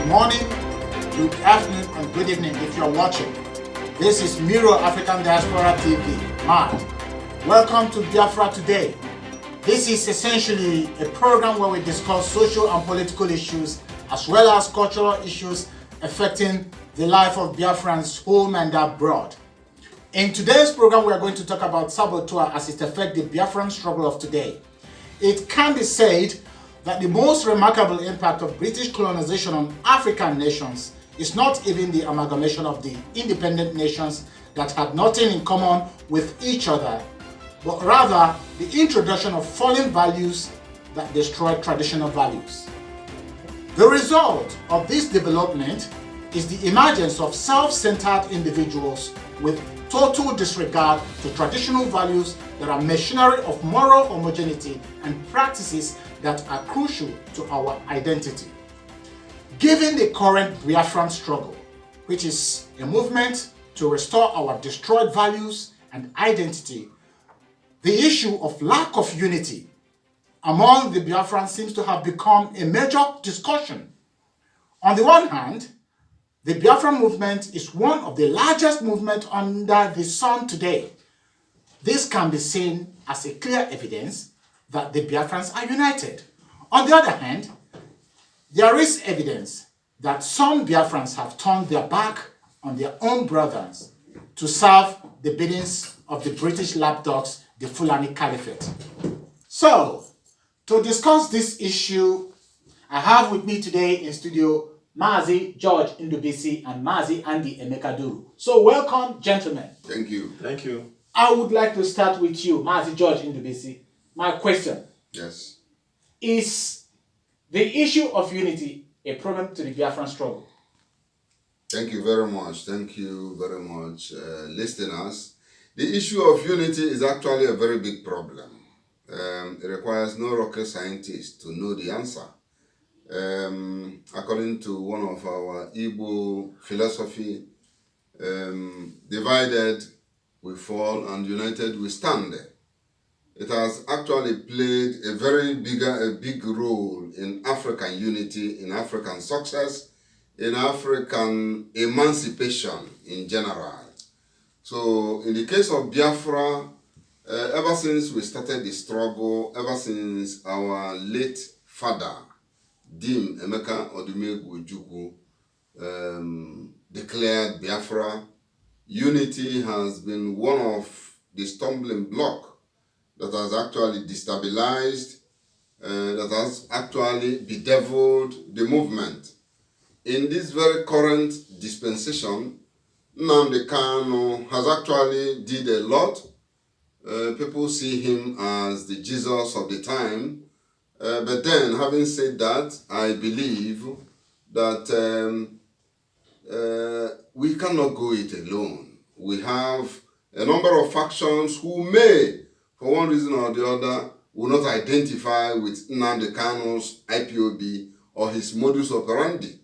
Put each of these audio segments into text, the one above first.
good morning, good afternoon, and good evening if you're watching. This is Miro African Diaspora TV. Welcome to Biafra Today. This is essentially a program where we discuss social and political issues as well as cultural issues affecting the life of Biafrans home and abroad. In today's program, we are going to talk about saboteur as it affects the Biafran struggle of today. It can be said that the most remarkable impact of British colonization on African nations is not even the amalgamation of the independent nations that had nothing in common with each other, but rather the introduction of foreign values that destroyed traditional values. The result of this development is the emergence of self-centered individuals with total disregard to traditional values that are machinery of moral homogeneity and practices that are crucial to our identity. Given the current Biafran struggle, which is a movement to restore our destroyed values and identity, the issue of lack of unity among the Biafrans seems to have become a major discussion. On the one hand, the Biafran movement is one of the largest movements under the sun today. This can be seen as a clear evidence that the Biafrans are united. On the other hand, there is evidence that some Biafrans have turned their back on their own brothers to serve the biddings of the British lapdogs, the Fulani Caliphate. So, to discuss this issue, I have with me today in studio Mazi, George Ndubisi, and Mazi Andy Emekaduru. So, welcome, gentlemen. Thank you. Thank you. I would like to start with you, Mazi George Ndubisi. My question. Yes. Is the issue of unity a problem to the Biafran struggle? Thank you very much. Thank you very much, listeners. The issue of unity is actually a very big problem. It requires no rocket scientist to know the answer. According to one of our Igbo philosophy, divided we fall and united we stand. It has actually played a very big role in African unity, in African success, in African emancipation in general. So in the case of Biafra, ever since we started the struggle, ever since our late father, Dim Emeka Odumegwu Ojukwu, declared Biafra, unity has been one of the stumbling blocks that has actually destabilized, that has actually bedeviled the movement. In this very current dispensation, Nnamdi Kanu has actually did a lot. People see him as the Jesus of the time. But then, having said that, I believe that we cannot go it alone. We have a number of factions who may, for one reason or the other, will not identify with Nnamdi Kanu's IPOB or his modus operandi.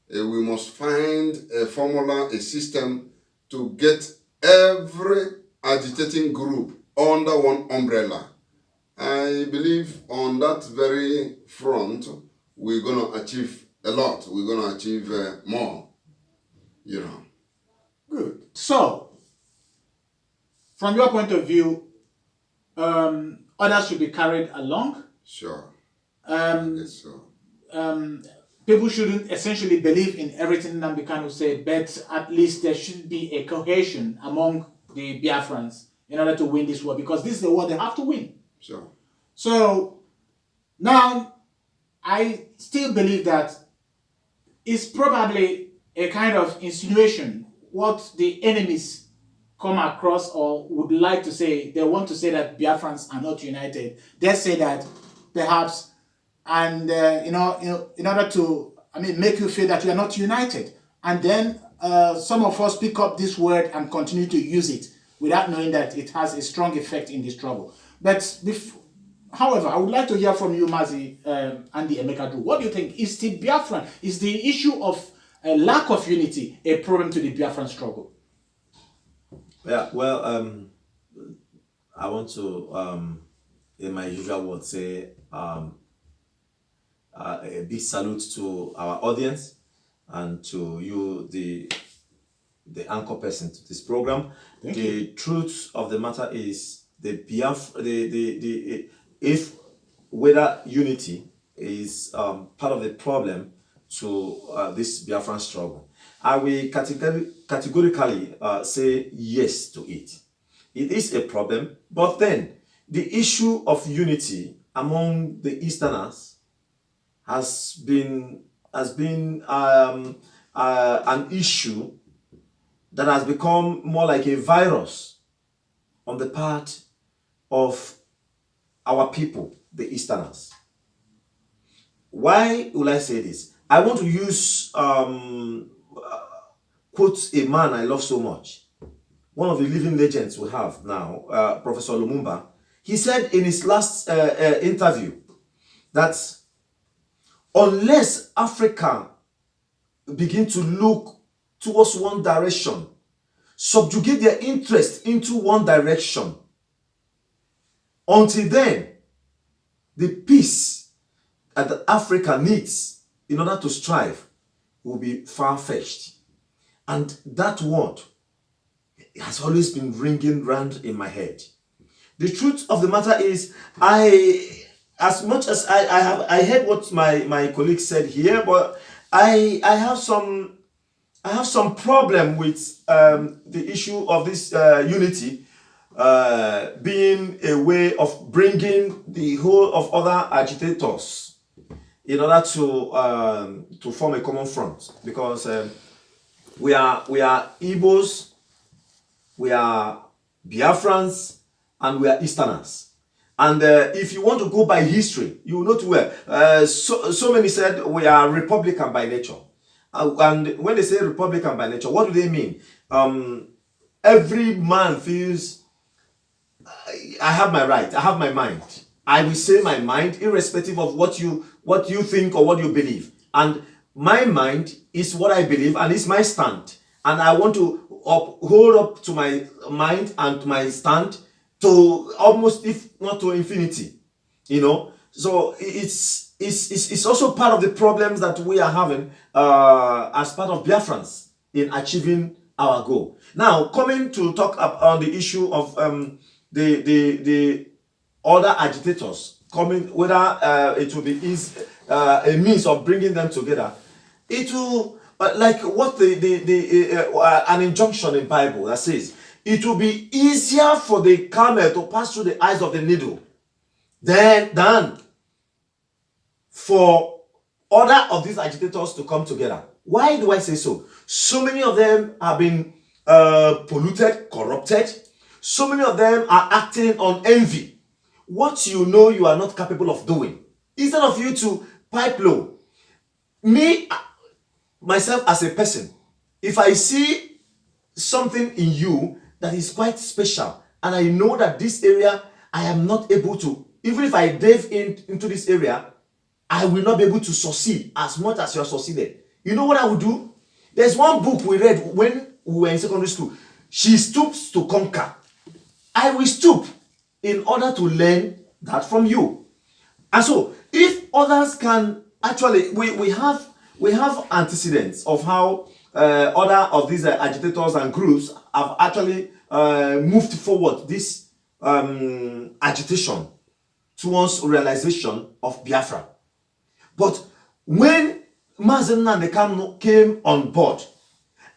We must find a formula, a system to get every agitating group under one umbrella. I believe on that very front, we're going to achieve a lot. We're going to achieve more, you know. Good. So, from your point of view, others should be carried along. Sure. Yes, so. People shouldn't essentially believe in everything Nnamdi Kanu said, but at least there should be a cohesion among the Biafrans in order to win this war, because this is the war they have to win. Sure. So now I still believe that it's probably a kind of insinuation what the enemies come across or would like to say. They want to say that Biafrans are not united. They say that perhaps, and in order to make you feel that you are not united, and then some of us pick up this word and continue to use it without knowing that it has a strong effect in the struggle. But however, I would like to hear from you, Mazi Andy Emekaduru. What do you think? Is the Biafran, is the issue of a lack of unity a problem to the Biafran struggle? Yeah, well, I want to, in my usual words, say a big salute to our audience and to you, the anchor person to this program. The truth of the matter is if whether unity is part of the problem to this Biafran struggle. I will categorically say yes to it. It is a problem, but then the issue of unity among the Easterners has been an issue that has become more like a virus on the part of our people, the Easterners. Why will I say this? I want to use quote a man I love so much, one of the living legends we have now, Professor Lumumba. He said in his last interview that unless Africa begin to look towards one direction, subjugate their interest into one direction, until then, the peace that Africa needs in order to strive will be far-fetched. And that word has always been ringing round in my head. The truth of the matter is, as much as I heard what my colleague said here, but I have some problem with the issue of this unity being a way of bringing the whole of other agitators in order to form a common front, because we are Igbos, we are Biafrans, and we are Easterners. And if you want to go by history, you will know too well. So many said we are Republican by nature. And when they say Republican by nature, what do they mean? Every man feels, I have my right, I have my mind. I will say my mind irrespective of what you think or what you believe. And my mind is what I believe and it's my stand. And I want to hold up to my mind and to my stand to almost, if not to infinity, you know. So it's also part of the problems that we are having as part of Biafrans in achieving our goal. Now, coming to talk on the issue of the other agitators coming, whether it will be a means of bringing them together, it will like what an injunction in Bible that says, it will be easier for the camel to pass through the eyes of the needle than for other of these agitators to come together. Why do I say so? So many of them have been polluted, corrupted. So many of them are acting on envy. What you know you are not capable of doing. Instead of you to pipe low. Me, myself as a person, if I see something in you that is quite special, and I know that this area I am not able to, even if I dive into this area, I will not be able to succeed as much as you are succeeded. You know what I would do? There's one book we read when we were in secondary school. She stoops to conquer. I will stoop in order to learn that from you. And so, if others can actually, we have antecedents of how other of these agitators and groups have actually moved forward this agitation towards realization of Biafra. But when Mazi and Kanu came on board,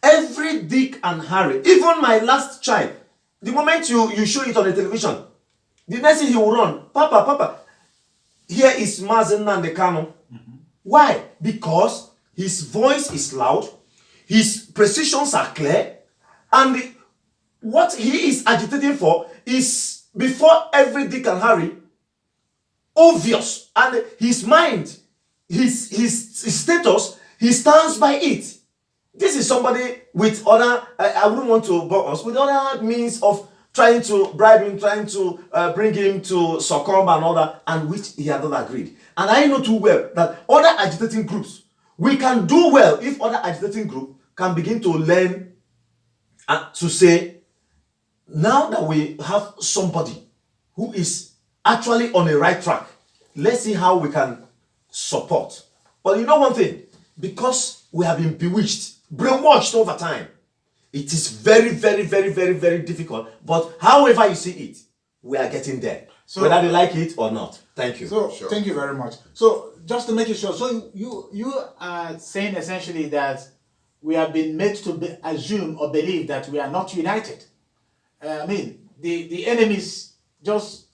every Dick and Harry, even my last child, the moment you show it on the television, the next thing he will run, Papa, here is Mazi and Kanu. Why? Because his voice is loud, his precisions are clear, and what he is agitating for is, before every Dick and Harry, obvious. And his mind, his status, he stands by it. This is somebody with other, I wouldn't want to bore us, with other means of trying to bribe him, trying to bring him to succumb and all that, and which he had not agreed. And I know too well that other agitating groups, we can do well if other agitating groups can begin to learn and to say, now that we have somebody who is actually on a right track, let's see how we can support. But you know one thing, because we have been bewitched, brainwashed over time. It is very, very, very, very, very difficult. But however you see it, we are getting there. So, whether they like it or not. Thank you. So thank you very much. So just to make it sure, so you are saying essentially that we have been made to assume or believe that we are not united. I mean, the enemies just,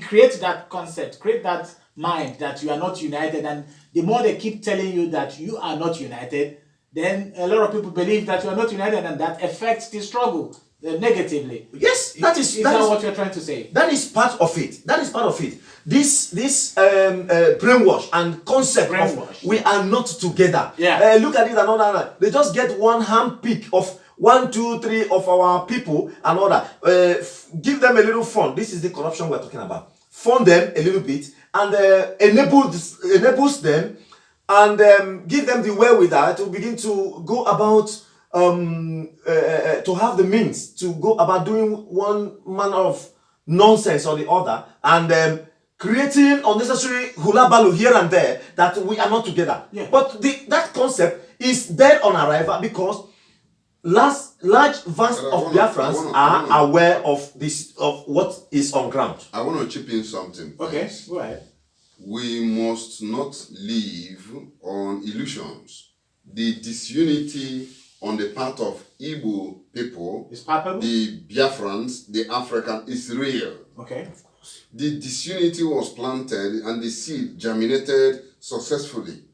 create that concept, create that mind that you are not united, and the more they keep telling you that you are not united, then a lot of people believe that you are not united, and that affects the struggle negatively. Yes, that is what you're trying to say. That is part of it. That is part of it. This brainwash and concept of we are not together. Yeah. Look at it and all that. They just get one hand pick of 1, 2, 3 of our people and all that. Give them a little fund. This is the corruption we're talking about. Fund them a little bit and enables them and give them the wherewithal to begin to go about to have the means to go about doing one manner of nonsense or the other, and creating unnecessary hula baloo here and there that we are not together. Yeah. But that concept is dead on arrival because large vast of Biafrans are aware of this, of what is on ground. I want to chip in something. Okay, go ahead. We must not live on illusions. The disunity on the part of Igbo people, the Biafrans, the African, is real. Okay. The disunity was planted and the seed germinated successfully.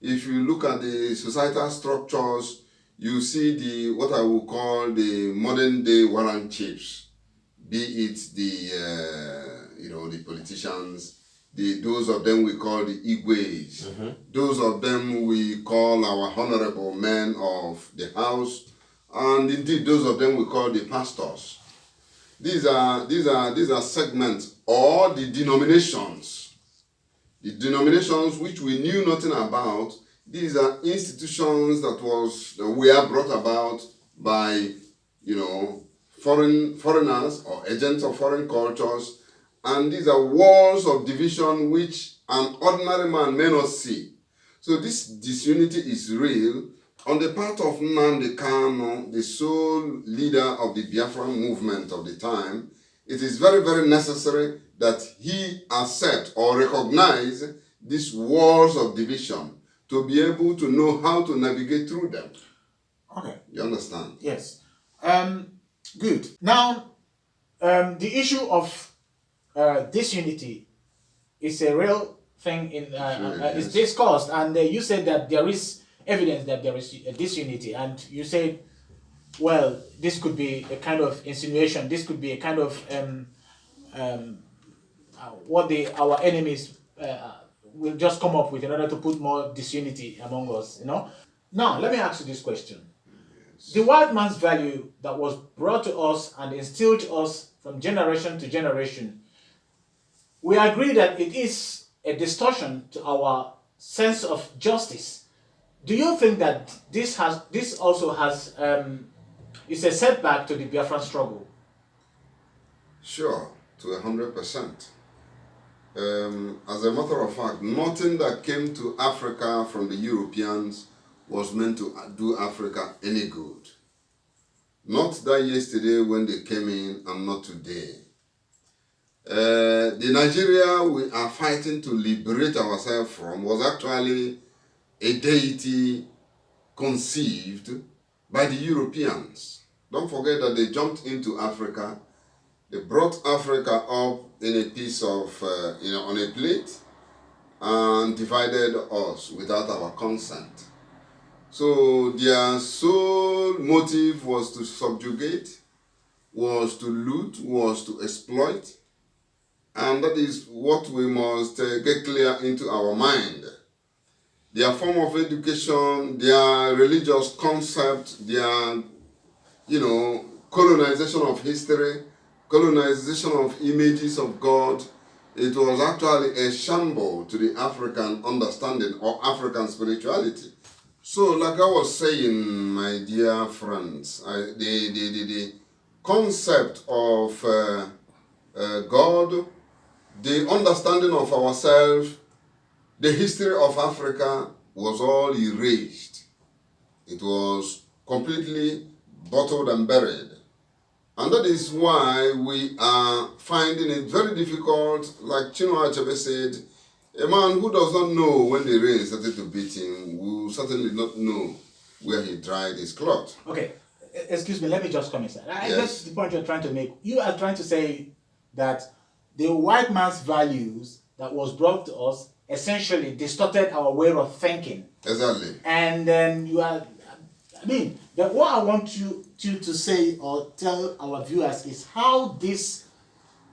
If you look at the societal structures, you see what I will call the modern day warrant chiefs, be it the politicians, those of them we call the Igwes, those of them we call our honorable men of the house, and indeed those of them we call the pastors. These are segments or the denominations which we knew nothing about. These are institutions that were brought about by foreigners or agents of foreign cultures. And these are walls of division which an ordinary man may not see. So this disunity is real. On the part of Nnamdi Kanu, the sole leader of the Biafran movement of the time, it is very, very necessary that he accept or recognize these walls of division to be able to know how to navigate through them. Okay. You understand? Yes. Good. Now, the issue of disunity is a real thing it's discussed, and you said that there is evidence that there is a disunity, and you said, well, this could be a kind of insinuation, this could be a kind of what our enemies will just come up with in order to put more disunity among us, Now, let me ask you this question. Yes. The white man's value that was brought to us and instilled to us from generation to generation, we agree that it is a distortion to our sense of justice. Do you think that this also has is a setback to the Biafran struggle? Sure, to 100%. As a matter of fact, nothing that came to Africa from the Europeans was meant to do Africa any good. Not that yesterday when they came in, and not today. The Nigeria we are fighting to liberate ourselves from was actually a deity conceived by the Europeans. Don't forget that they jumped into Africa. They brought Africa up in a piece of, on a plate, and divided us without our consent. So their sole motive was to subjugate, was to loot, was to exploit. And that is what we must get clear into our mind. Their form of education, their religious concept, their, colonization of history, colonization of images of God, it was actually a shamble to the African understanding or African spirituality. So, like I was saying, my dear friends, the concept of God, the understanding of ourselves, the history of Africa, was all erased. It was completely bottled and buried. And that is why we are finding it very difficult, like Chinua Achebe said, a man who does not know when the rain started to beat him will certainly not know where he dried his cloth. Okay, excuse me, let me just come inside. I Yes. guess the point you're trying to make, you are trying to say that the white man's values that was brought to us essentially distorted our way of thinking. Exactly. And then you are, but what I want you to say or tell our viewers is how these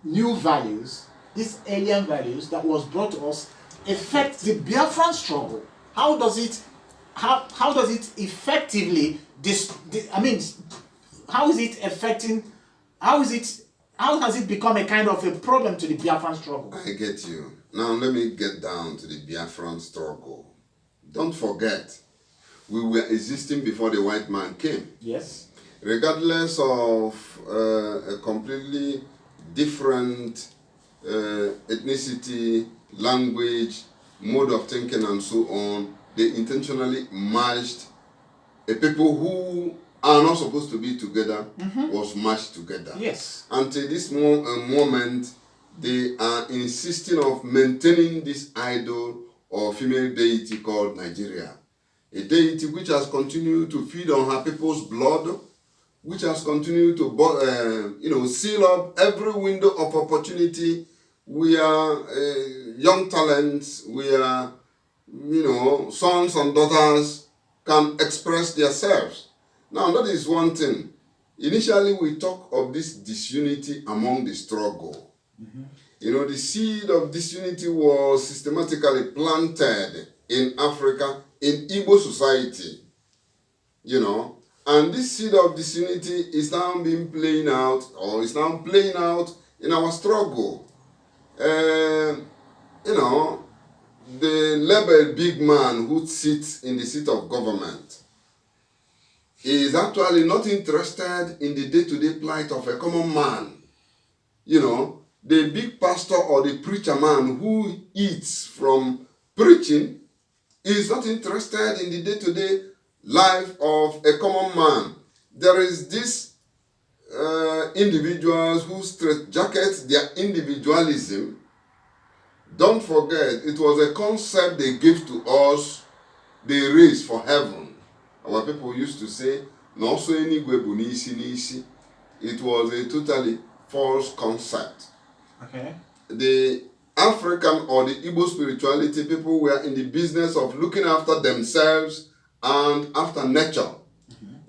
new values, these alien values that was brought to us affect the Biafran struggle. How does it effectively how is it affecting, how has it become a kind of a problem to the Biafran struggle? I get you. Now let me get down to the Biafran struggle. Don't forget, we were existing before the white man came. Yes. Regardless of a completely different ethnicity, language, mode of thinking and so on, they intentionally merged a people who are not supposed to be together was merged together. Yes. Until this moment, they are insisting of maintaining this idol or female deity called Nigeria. A deity which has continued to feed on her people's blood, which has continued to seal up every window of opportunity. We are young talents, we are, sons and daughters can express themselves. Now that is one thing. Initially we talk of this disunity among the struggle. The seed of disunity was systematically planted in Africa, in Igbo society, and this seed of disunity is now playing out in our struggle. The labeled big man who sits in the seat of government is actually not interested in the day-to-day plight of a common man. The big pastor or the preacher man who eats from preaching is not interested in the day-to-day life of a common man. There is this individuals who straitjacket their individualism. Don't forget, it was a concept they gave to us, they raised for heaven. Our people used to say, "No so anigwe bu n'isi n'isi." It was a totally false concept. Okay. The African or the Igbo spirituality people were in the business of looking after themselves and after nature.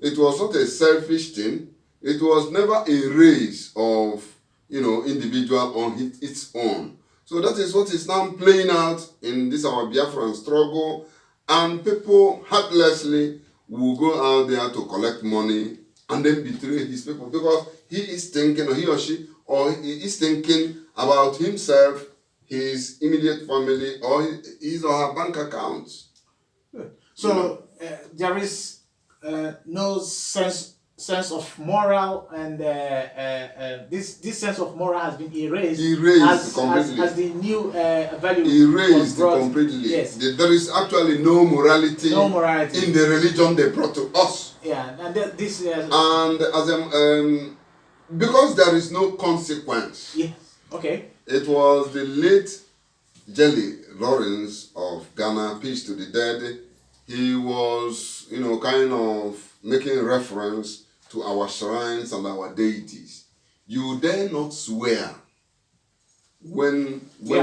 It was not a selfish thing. It was never a race of, individual on its own. So that is what is now playing out in this our Biafran struggle, and people heartlessly will go out there to collect money and then betray these people because he is thinking, or he or she, or he is thinking about himself, his immediate family, or his or her bank accounts. Good. So there is no sense of moral, and this sense of moral has been erased completely. as the new value Erased was brought. completely. Yes. There is actually no morality in the religion they brought to us. Yeah, and this. And as because there is no consequence. Yes. Okay. It was the late Jelly Lawrence of Ghana, peace to the dead. He was, kind of making reference to our shrines and our deities. You dare not swear when Igbo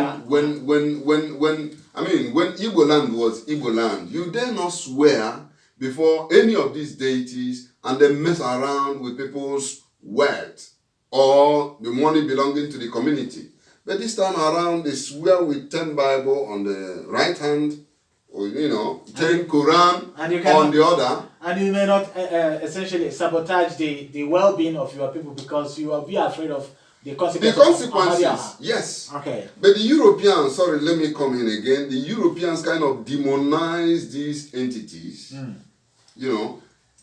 land was Igbo land, you dare not swear before any of these deities and then mess around with people's wealth or the money belonging to the community. But this time around, they swear with 10 Bible on the right hand, or 10 Quran on the other. And you may not essentially sabotage the well-being of your people because you will be afraid of the consequences. The consequences, yes. Okay. But the Europeans, sorry, let me come in again. The Europeans kind of demonized these entities.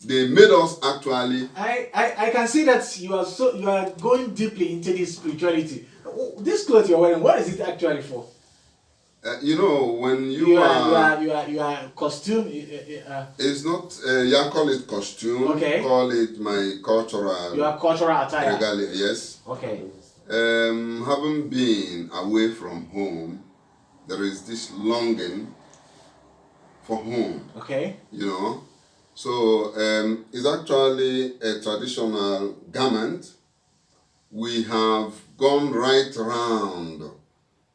They made us actually. I can see that you are going deeply into this spirituality. This clothes you're wearing, what is it actually for? You know, when you are costume. It's not, call it costume, Okay. call it my cultural. Your cultural attire. Regalia, yes. Okay. Having been away from home, there is this longing for home. Okay. You know, so it's actually a traditional garment. We have gone right round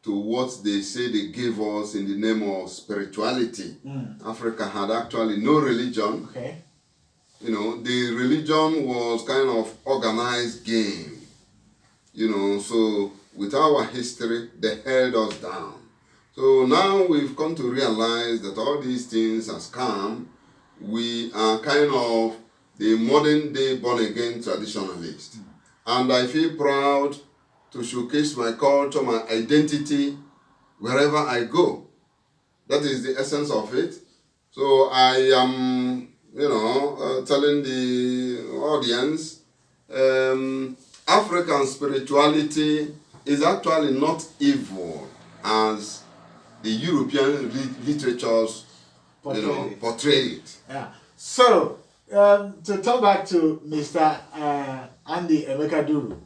to what they say they gave us in the name of spirituality. Africa had actually no religion. Okay. You know, the religion was kind of organized game. You know, so with our history, they held us down. So now we've come to realize that all these things are scam. We are kind of the modern day born again traditionalist. And I feel proud to showcase my culture, my identity, wherever I go. That is the essence of it. So I am, telling the audience, African spirituality is actually not evil as the European literatures, portray it. Yeah. So, to talk back to Mr. Andy Emekaduru,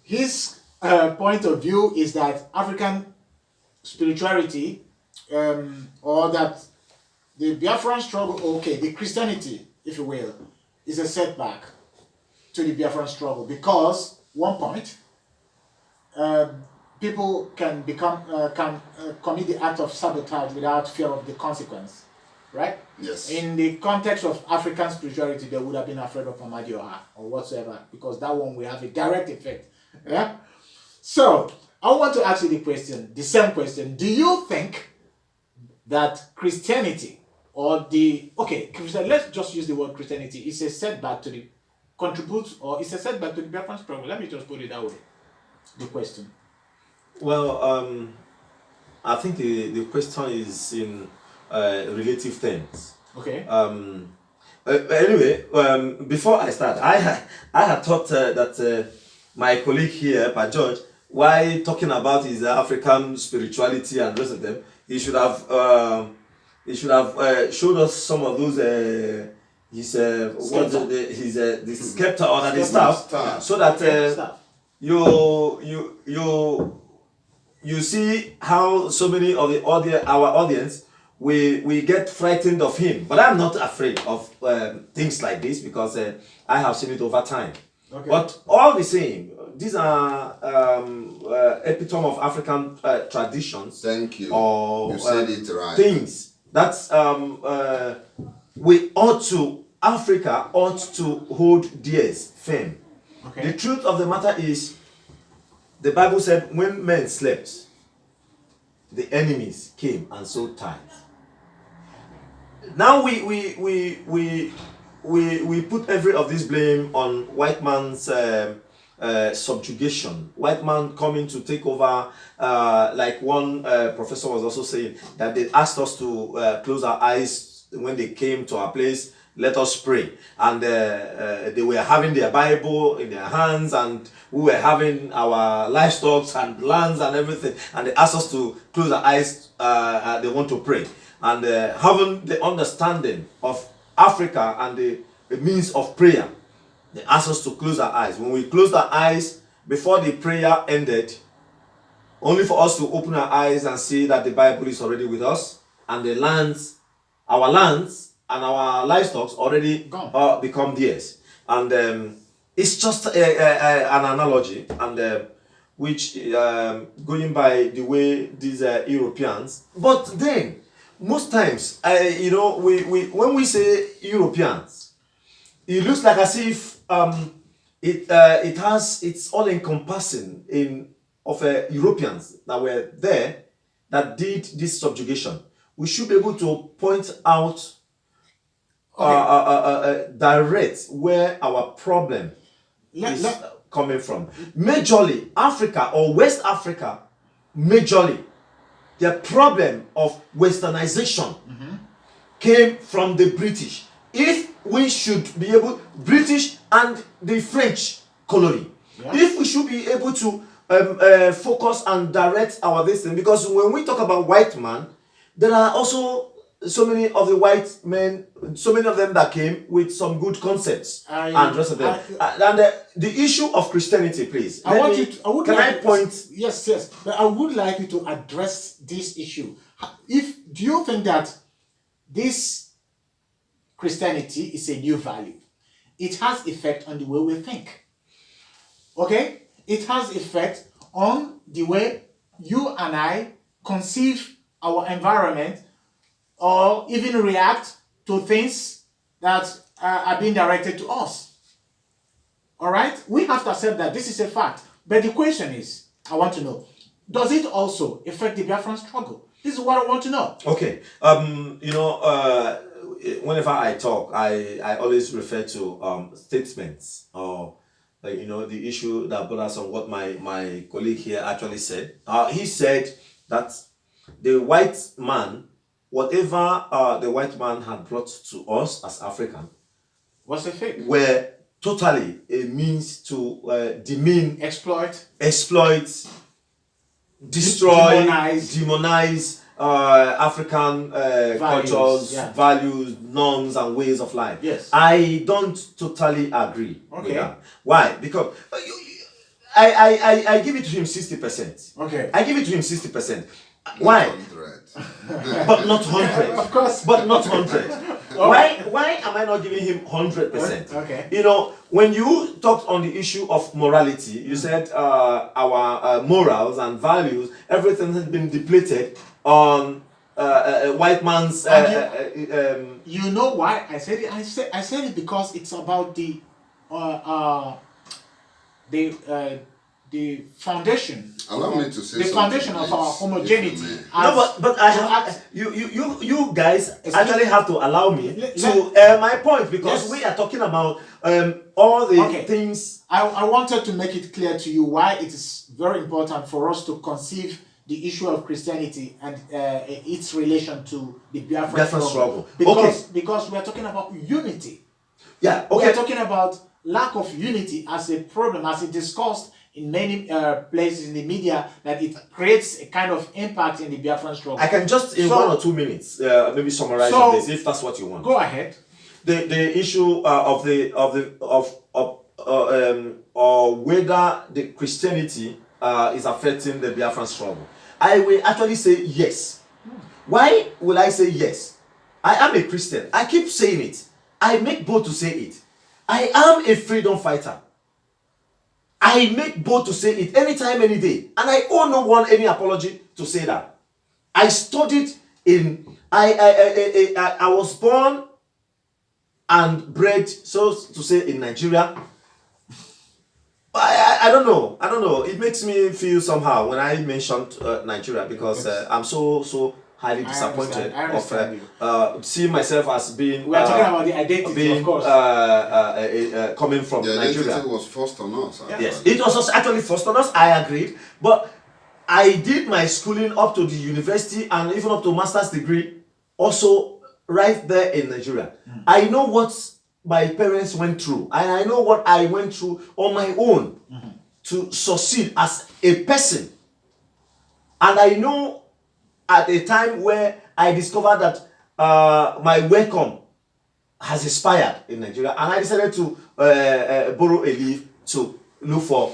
his point of view is that African spirituality, or that the Biafran struggle, the Christianity, if you will, is a setback to the Biafran struggle because, one point, people can commit the act of sabotage without fear of the consequence, right? Yes. In the context of African spirituality, they would have been afraid of Amadioha or whatsoever, because that one will have a direct effect. Yeah. So I want to ask you the same question. Do you think that Christianity let's just use the word Christianity, is a setback to the it's a setback to the Biafran struggle? Let me just put it that way. The question. Well, I think the question is in relative terms. Okay. Anyway, before I start, I had thought that my colleague here, Pa George, while talking about his African spirituality and the rest of them, he should have showed us some of those the scepter or the staff, so that you see how so many of our audience we get frightened of him. But I'm not afraid of things like this because I have seen it over time. Okay. But all the same, these are epitome of African traditions. Thank you. Or you said it right. Things that Africa ought to hold dear firm. Okay. The truth of the matter is, the Bible said when men slept, the enemies came and sowed tares. Now we put every of this blame on white man's subjugation. White man coming to take over, like one professor was also saying, that they asked us to close our eyes when they came to our place. Let us pray. And they were having their Bible in their hands, and we were having our livestock and lands and everything. And they asked us to close our eyes. They want to pray. And having the understanding of Africa and the means of prayer, they asked us to close our eyes. When we closed our eyes, before the prayer ended, only for us to open our eyes and see that the Bible is already with us, and the lands, our lands, and our livestock already become theirs. And it's just an analogy, and which going by the way these Europeans. But then most times, when we say Europeans, it looks like as if it's all encompassing of Europeans that were there that did this subjugation. We should be able to point out direct where our problem is coming from. Majorly, Africa or West Africa, majorly, the problem of westernization came from the British. If we should be able, British and the French colony, if we should be able to focus and direct our this thing, because when we talk about white man, there are also so many of the white men, so many of them that came with some good concepts and rest of them. And the issue of Christianity, please. I would can like I point? Yes, but I would like you to address this issue. Do you think that this Christianity is a new value? It has effect on the way we think. Okay? It has effect on the way you and I conceive our environment, or even react to things that are being directed to us. All right? We have to accept that this is a fact. But the question is, I want to know, does it also affect the Biafran struggle? This is what I want to know. Okay. Whenever I talk, I always refer to statements, or the issue that brought us on what my colleague here actually said. He said that the white man, whatever the white man had brought to us as African, was a fake, were totally a means to demean, exploit, destroy, demonize African cultures, values, norms, and ways of life. Yes. I don't totally agree with that. Why? Because I give it to him 60%. Okay. I give it to him 60%. Why? But not 100. Of course. But not 100. Why am I not giving him 100%? Okay. When you talked on the issue of morality, you said our morals and values, everything has been depleted on a white man's. You know why I said it? I said it because it's about the foundation. Allow me to say the foundation of our homogeneity. No, but I have you guys actually have to allow me to air my point, because we are talking about all the things. I wanted to make it clear to you why it is very important for us to conceive the issue of Christianity and its relation to the Biafran struggle. Because we are talking about unity. Yeah. Okay. We are talking about lack of unity as a problem, as it discussed in many places in the media, that it creates a kind of impact in the Biafran struggle. I can just in 1 or 2 minutes maybe summarize this, if that's what you want. Go ahead. The issue of whether the Christianity is affecting the Biafran struggle, I will actually say yes. Why will I say yes? I am a Christian. I keep saying it. I make bold to say it. I am a freedom fighter. I make bold to say it anytime, any day. And I owe no one any apology to say that. I studied in... I was born and bred, so to say, in Nigeria. I don't know. It makes me feel somehow when I mentioned Nigeria, because I'm so highly disappointed of seeing myself as being. We are talking about the identity, of course. Coming from the Nigeria. The identity was forced on us. Yes, it was actually forced on us. I agreed, but I did my schooling up to the university and even up to master's degree, also right there in Nigeria. I know what my parents went through, and I know what I went through on my own to succeed as a person. And I know at a time where I discovered that my welcome has expired in Nigeria, and I decided to borrow a leave to look for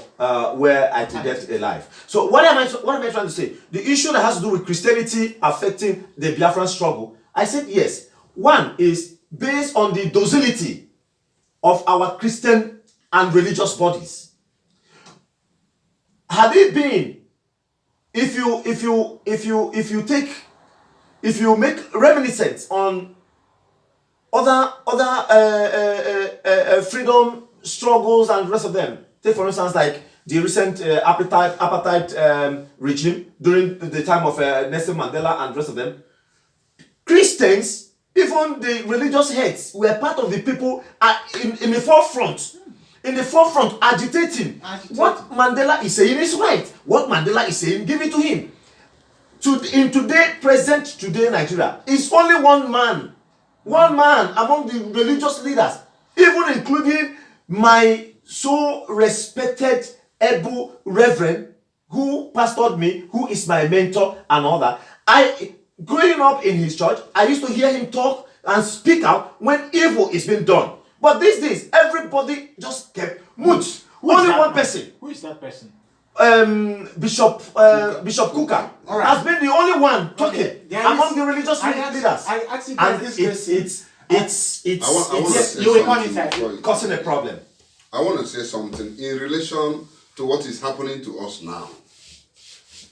where I could get a life. So what am I trying to say? The issue that has to do with Christianity affecting the Biafran struggle, I said yes. One is based on the docility of our Christian and religious bodies. Had it been, if you make reminiscence on other freedom struggles and the rest of them, take for instance like the recent apartheid regime during the time of Nelson Mandela and the rest of them, Christians, even the religious heads, were part of the people in the forefront. In the forefront, agitating. What Mandela is saying is right. What Mandela is saying, give it to him. In today Nigeria, is only one man among the religious leaders, even including my so respected able Reverend who pastored me, who is my mentor and all that. Growing up in his church, I used to hear him talk and speak out when evil is being done. But these days, everybody just kept mute. Only one person. Who is that person? Bishop Kuka has been the only one talking among the religious leaders. I actually and this question. it's you will come inside. causing a problem. I want to say something in relation to what is happening to us now.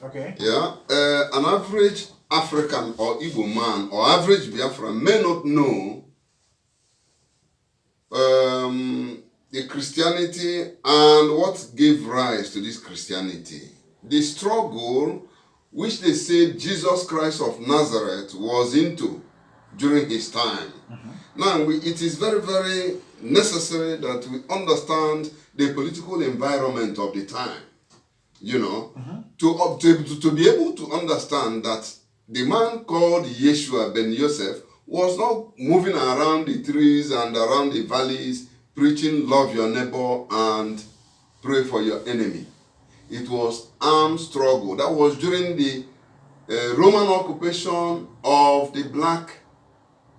Okay. Yeah, an average African or Igbo man or average Biafran may not know the Christianity and what gave rise to this Christianity. The struggle which they say Jesus Christ of Nazareth was into during his time. Now, it is very, very necessary that we understand the political environment of the time, you know, to be able to understand that the man called Yeshua ben Yosef was not moving around the trees and around the valleys preaching love your neighbor and pray for your enemy. It was armed struggle. That was during the Roman occupation of the black,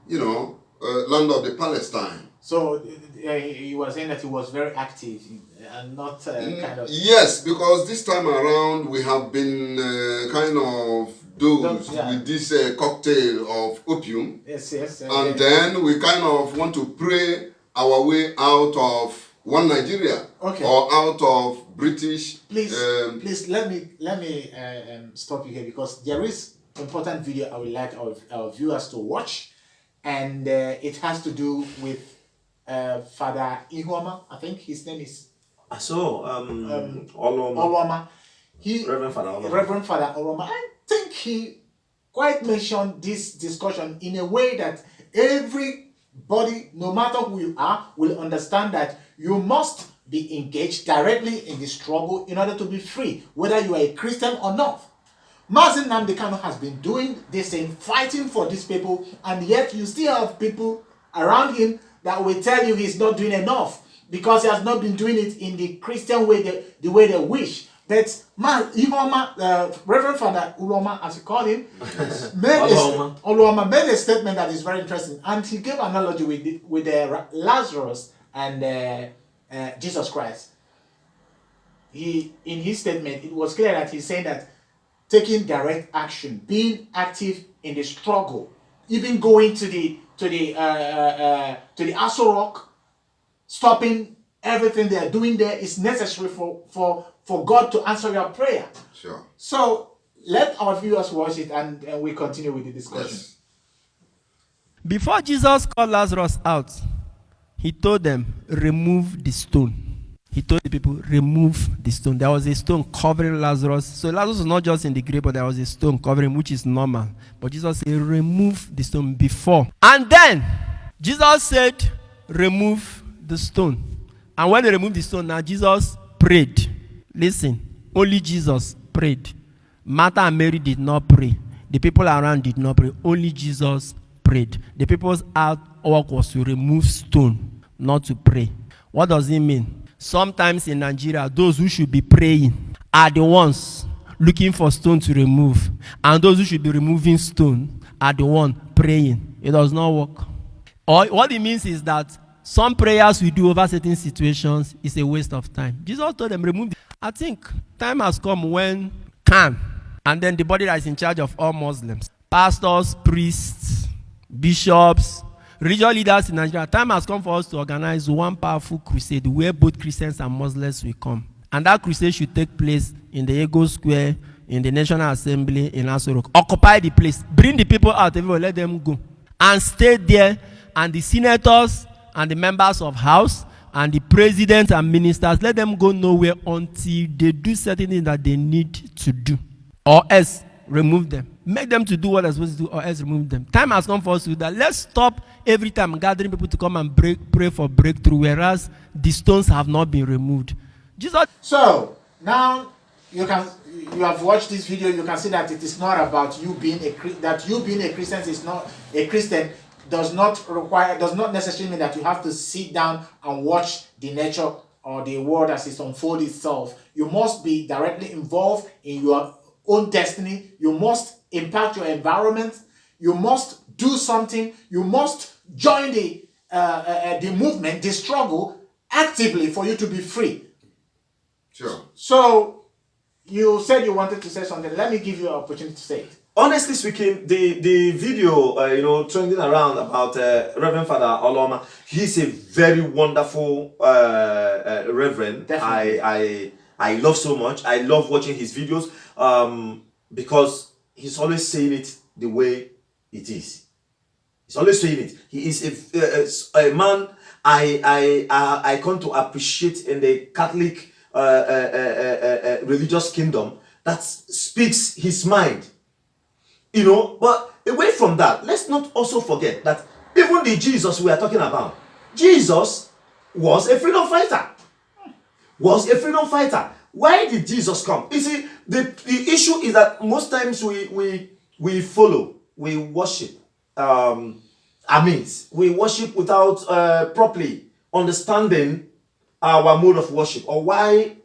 land of the Palestine. So he was saying that he was very active and not kind of... Yes, because this time around we have been kind of dosed with this cocktail of opium. Yes. And then we kind of want to pray our way out of one Nigeria, or out of British. Please let me stop you here, because there is important video I would like our viewers to watch, and it has to do with Father Ihuoma. I think his name is Oloma. Reverend Father Oloma. I think he quite mentioned this discussion in a way that everybody, no matter who you are, will understand that you must be engaged directly in the struggle in order to be free, whether you are a Christian or not. Mazi Nnamdi Kanu has been doing this and fighting for these people, and yet you still have people around him that will tell you he's not doing enough because he has not been doing it in the Christian way, the way they wish. But Reverend Father Uloma, as you call him, made a statement that is very interesting, and he gave an analogy with Lazarus and Jesus Christ. In his statement, it was clear that he's saying that taking direct action, being active in the struggle, even going to the Aso Rock, stopping everything they are doing there is necessary for God to answer your prayer. Sure. So let our viewers watch it, and we continue with the discussion. Yes. Before Jesus called Lazarus out, he told them, remove the stone. He told the people, remove the stone. There was a stone covering Lazarus. So Lazarus was not just in the grave, but there was a stone covering, which is normal. But Jesus said, remove the stone before. And then Jesus said, remove the stone. And when they removed the stone, now Jesus prayed. Listen, only Jesus prayed. Martha and Mary did not pray. The people around did not pray. Only Jesus prayed. The people's work was to remove stone, not to pray. What does it mean? Sometimes in Nigeria, those who should be praying are the ones looking for stone to remove. And those who should be removing stone are the ones praying. It does not work. Or what it means is that some prayers we do over certain situations is a waste of time. Jesus told them, remove. I think time has come when Kanu, and then the body that is in charge of all Muslims, pastors, priests, bishops, religious leaders in Nigeria, time has come for us to organize one powerful crusade where both Christians and Muslims will come. And that crusade should take place in the Ego Square, in the National Assembly, in Aso Rock. Occupy the place. Bring the people out, everyone, let them go. And stay there, and the senators and the members of House and the president and ministers, let them go nowhere until they do certain things that they need to do. Or else, remove them. Make them to do what they're supposed to do, or else remove them. Time has come for us to do that. Let's stop every time gathering people to come and pray for breakthrough, whereas the stones have not been removed. Jesus. So now you have watched this video. You can see that it is not about you being a Christian is not a Christian. Does not necessarily mean that you have to sit down and watch the nature or the world as it unfolds itself. You must be directly involved in your own destiny. You must impact your environment. You must do something. You must join the movement, the struggle actively for you to be free. Sure. So you said you wanted to say something. Let me give you an opportunity to say it. Honestly speaking, the video, trending around about Reverend Father Oloma, he's a very wonderful Reverend. Definitely. I love so much. I love watching his videos because he's always saying it the way it is. He's always saying it. He is a man I come to appreciate in the Catholic religious kingdom that speaks his mind. But away from that, let's not also forget that even the Jesus we are talking about, Jesus was a freedom fighter. Why did Jesus come? You see, the issue is that most times we follow, we worship. We worship without properly understanding our mode of worship or why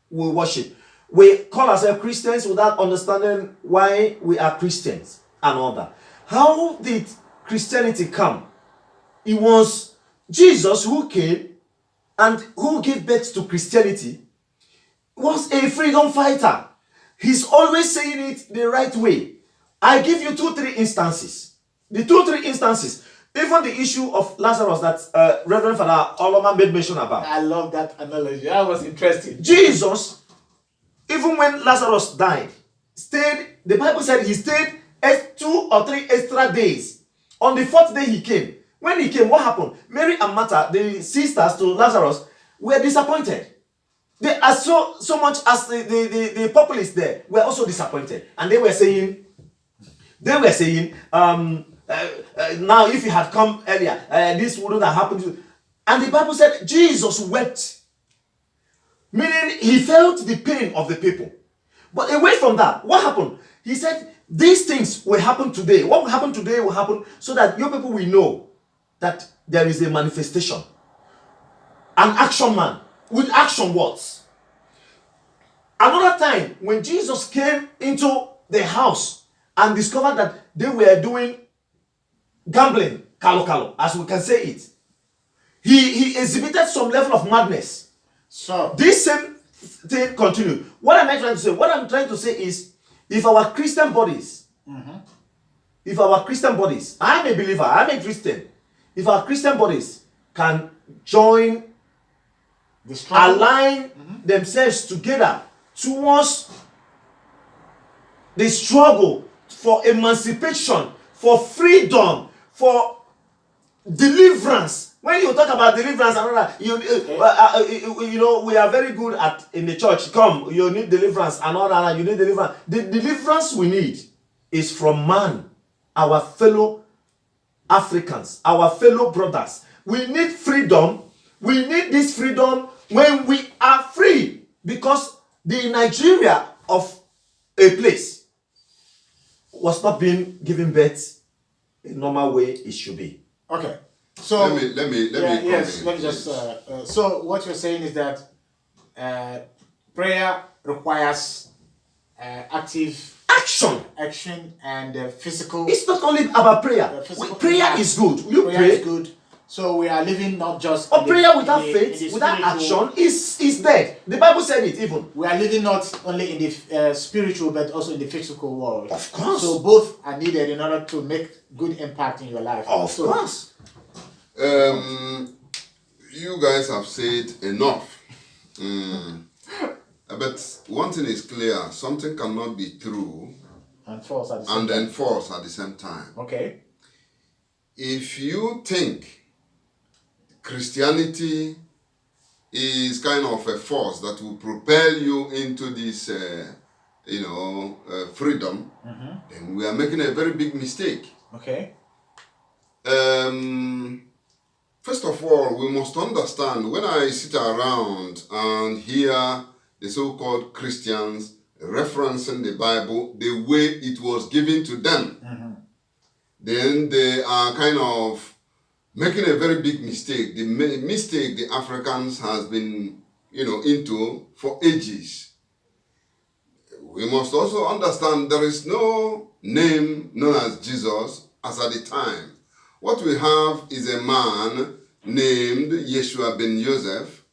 we worship. We call ourselves Christians without understanding why we are Christians and all that. How did Christianity come? It was Jesus who came and who gave birth to Christianity, was a freedom fighter. He's always saying it the right way. I give you 2-3 instances. The 2-3 instances, even the issue of Lazarus that Reverend Father Oloma made mention about. I love that analogy. That was interesting. Jesus, even when Lazarus died, the Bible said he stayed 2 or 3 extra days. On the 4th day he came. When he came, what happened? Mary and Martha, the sisters to Lazarus, were disappointed. They are so much as the populace there were also disappointed. And they were saying, now if you had come earlier, this wouldn't have happened to you. And the Bible said Jesus wept. Meaning he felt the pain of the people. But away from that, what happened? He said, these things will happen today. What will happen today will happen so that your people will know that there is a manifestation. An action man with action words. Another time, when Jesus came into the house and discovered that they were doing gambling, kalo, as we can say it, he exhibited some level of madness. So this same thing continued. What am I trying to say? What I'm trying to say is, if our Christian bodies, I'm a believer, I'm a Christian, if our Christian bodies can join, align themselves together towards the struggle for emancipation, for freedom, for deliverance. When you talk about deliverance and all that, we are very good at in the church. Come, you need deliverance and all that. You need deliverance. The deliverance we need is from man, our fellow Africans, our fellow brothers. We need freedom. We need this freedom when we are free, because the Nigeria of a place was not being given birth in a normal way it should be. Okay. So let me just. So what you're saying is that prayer requires active action and physical. It's not only about prayer. Prayer is good. You prayer pray. Is good. So we are living not just. But prayer without faith, without action, is dead. The Bible said it even. We are living not only in the spiritual but also in the physical world. Of course. So both are needed in order to make good impact in your life. Of course. You guys have said enough. But one thing is clear: something cannot be true and false at the same time. Okay. If you think Christianity is kind of a force that will propel you into this, freedom, then we are making a very big mistake. Okay. First of all, we must understand, when I sit around and hear the so-called Christians referencing the Bible the way it was given to them, then they are kind of making a very big mistake. The mistake the Africans has been, into for ages. We must also understand there is no name known as Jesus as at the time. What we have is a man named Yeshua ben Joseph,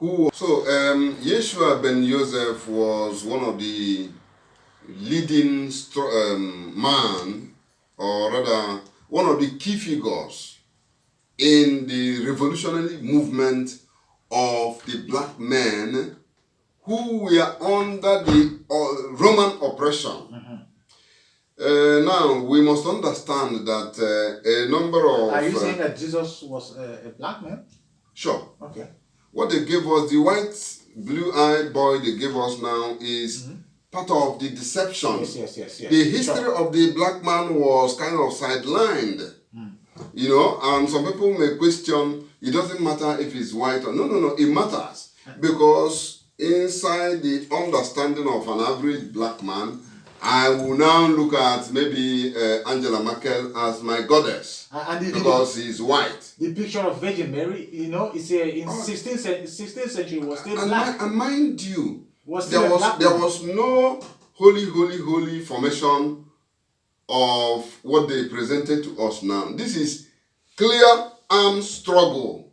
Yeshua ben Joseph was one of the leading man, or rather one of the key figures in the revolutionary movement of the black men who were under the Roman oppression. Now, we must understand that a number of... Are you saying that Jesus was a black man? Sure. Okay. What they gave us, the white, blue-eyed boy they gave us now is part of the deception. Yes. The history of the black man was kind of sidelined. And some people may question, it doesn't matter if he's white or... No, it matters. Because inside the understanding of an average black man, I will now look at maybe Angela Merkel as my goddess because he's white. The picture of Virgin Mary, it's in 16th century was still black. And mind you, there was no holy formation of what they presented to us now. This is clear armed struggle.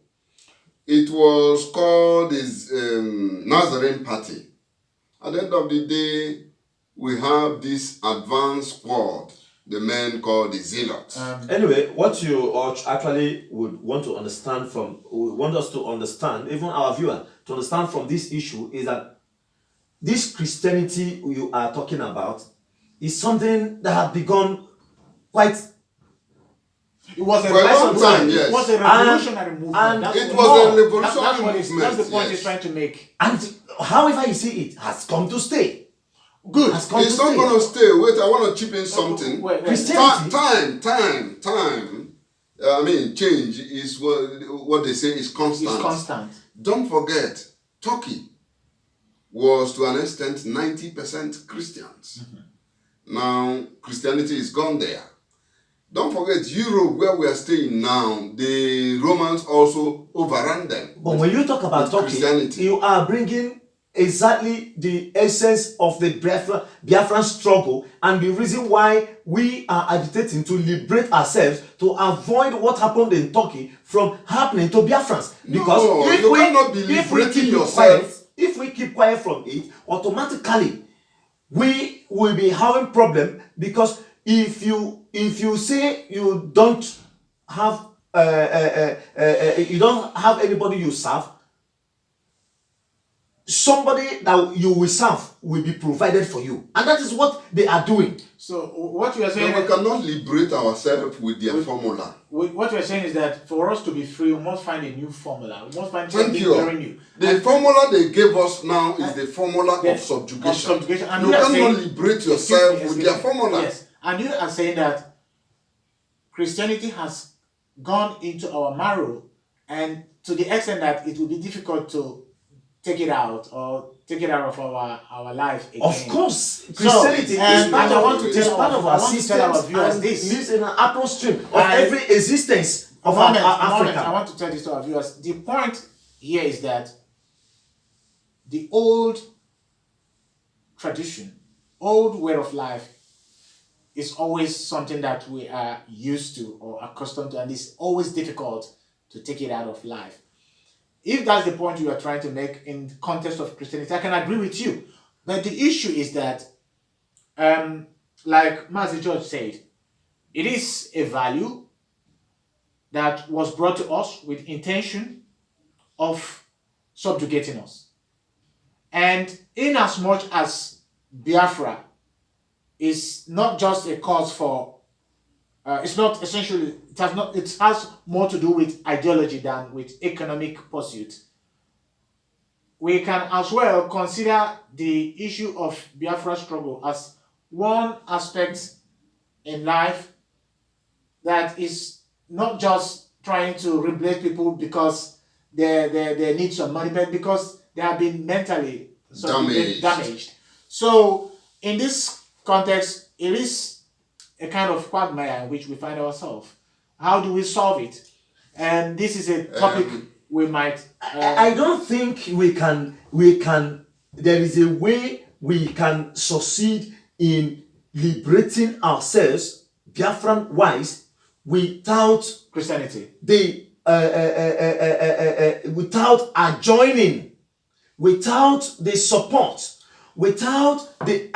It was called this Nazarene Party. At the end of the day, we have this advanced squad, the men called the Zealots. Anyway, what you actually would want to understand want us to understand, even our viewer, to understand from this issue is that this Christianity you are talking about is something that had begun quite... It was a long time, yes. It was a revolutionary movement. It was a revolutionary movement. That's the point he's trying to make. And however you see it, has come to stay. Good. It's not going to stay. Wait, I want to chip in something. Christianity. Time. Change is what they say is constant. It's constant. Don't forget, Turkey was to an extent 90% Christians. Now, Christianity is gone there. Don't forget, Europe, where we are staying now, the Romans also overran them. But when you talk about Turkey, you are bringing exactly the essence of the Biafran struggle and the reason why we are agitating to liberate ourselves to avoid what happened in Turkey from happening to Biafrans. Because you cannot be liberating yourself. If we keep quiet from it, automatically we will be having problem, because if you say you don't have anybody you serve, somebody that you will serve will be provided for you, and that is what they are doing. So what you are saying, we cannot liberate ourselves with their formula. What you are saying is that for us to be free, we must find a new formula. We must find something very new. The formula they gave us now is the formula of subjugation. And you cannot liberate yourself with their formula. Yes, and you are saying that Christianity has gone into our marrow, and to the extent that it will be difficult to take it out of our life again. Of course, Christianity is part of our system and lives in an upstream of every existence of Africa. I want to tell this to our viewers. The point here is that the old tradition, old way of life is always something that we are used to or accustomed to, and it's always difficult to take it out of life. If that's the point you are trying to make in the context of Christianity, I can agree with you. But the issue is that, like Mazi George said, it is a value that was brought to us with intention of subjugating us. And in as much as Biafra is not just a cause for, it's not essentially, it has more to do with ideology than with economic pursuit. We can as well consider the issue of Biafra struggle as one aspect in life that is not just trying to replace people because they need some money, but because they have been mentally damaged. So in this context, it is a kind of quagmire in which we find ourselves. How do we solve it? and this is a topic we might. I don't think we can. There is a way we can succeed in liberating ourselves, Biafran wise, without Christianity. Without adjoining, without the support, without the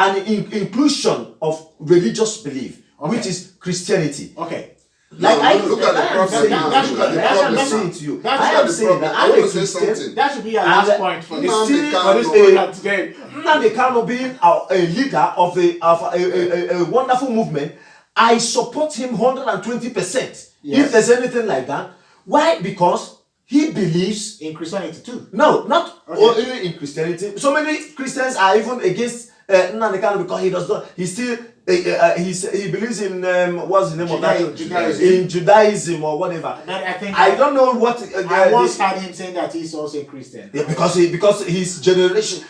inclusion of religious belief, which is Christianity. Okay. Like look at the problem. I'm saying to you, I am saying that I'm a Christian. That should be our last point for this Nnamdi program today. Nnamdi Kanu being a leader of a wonderful movement, I support him 120%. If there's anything like that, why? Because he believes in Christianity too. No, not only in Christianity. So many Christians are even against Nnamdi Kanu because he does not. He still he believes in what's the name of that? Judaism. In Judaism or whatever. I don't know what. I once heard him saying that he's also a Christian. Yeah, because his generation.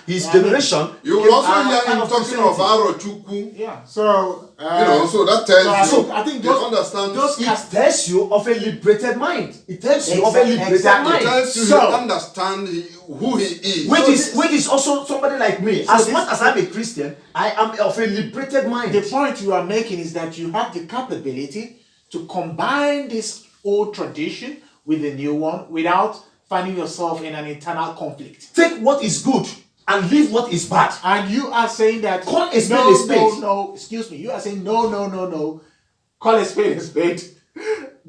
You will also hear him talking of Arochukwu. Yeah. So so that tells you. I think they understand. It tells you of a liberated mind. It tells you of a liberated mind. It tells you he understand who he is. Which is also somebody like me. As much as I'm a Christian, I am of a liberated mind. The point you are making is that you have the capability to combine this old tradition with the new one without finding yourself in an internal conflict. Take what is good and leave what is bad. And you are saying that call a spade a spade. No, excuse me. You are saying no. Call a spade a spade.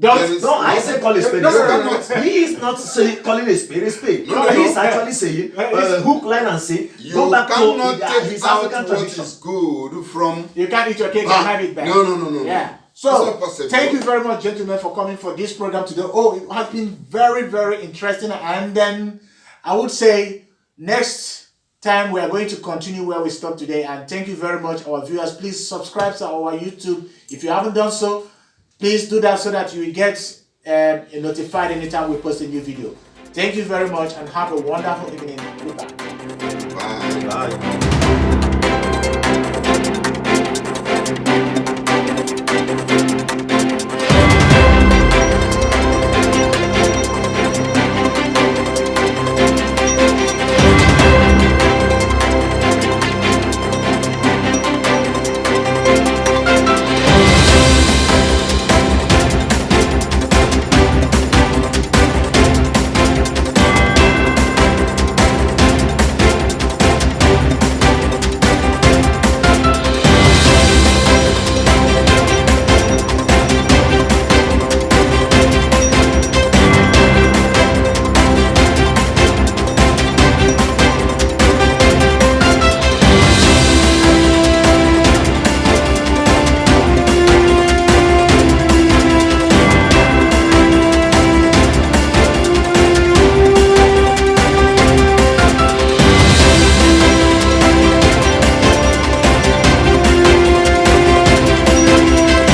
I say call a spade. No. He is not calling a spade a spade. No, he is actually saying hook, line, and say. You cannot take out what is good from. You can't eat your cake and have it back. No. Yeah. So thank you very much, gentlemen, for coming for this program today. Oh, it has been very, very interesting. And then I would say next time we are going to continue where we stopped today. And thank you very much, our viewers. Please subscribe to our YouTube. If you haven't done so, please do that so that you will get notified anytime we post a new video. Thank you very much and have a wonderful evening. Goodbye. Bye.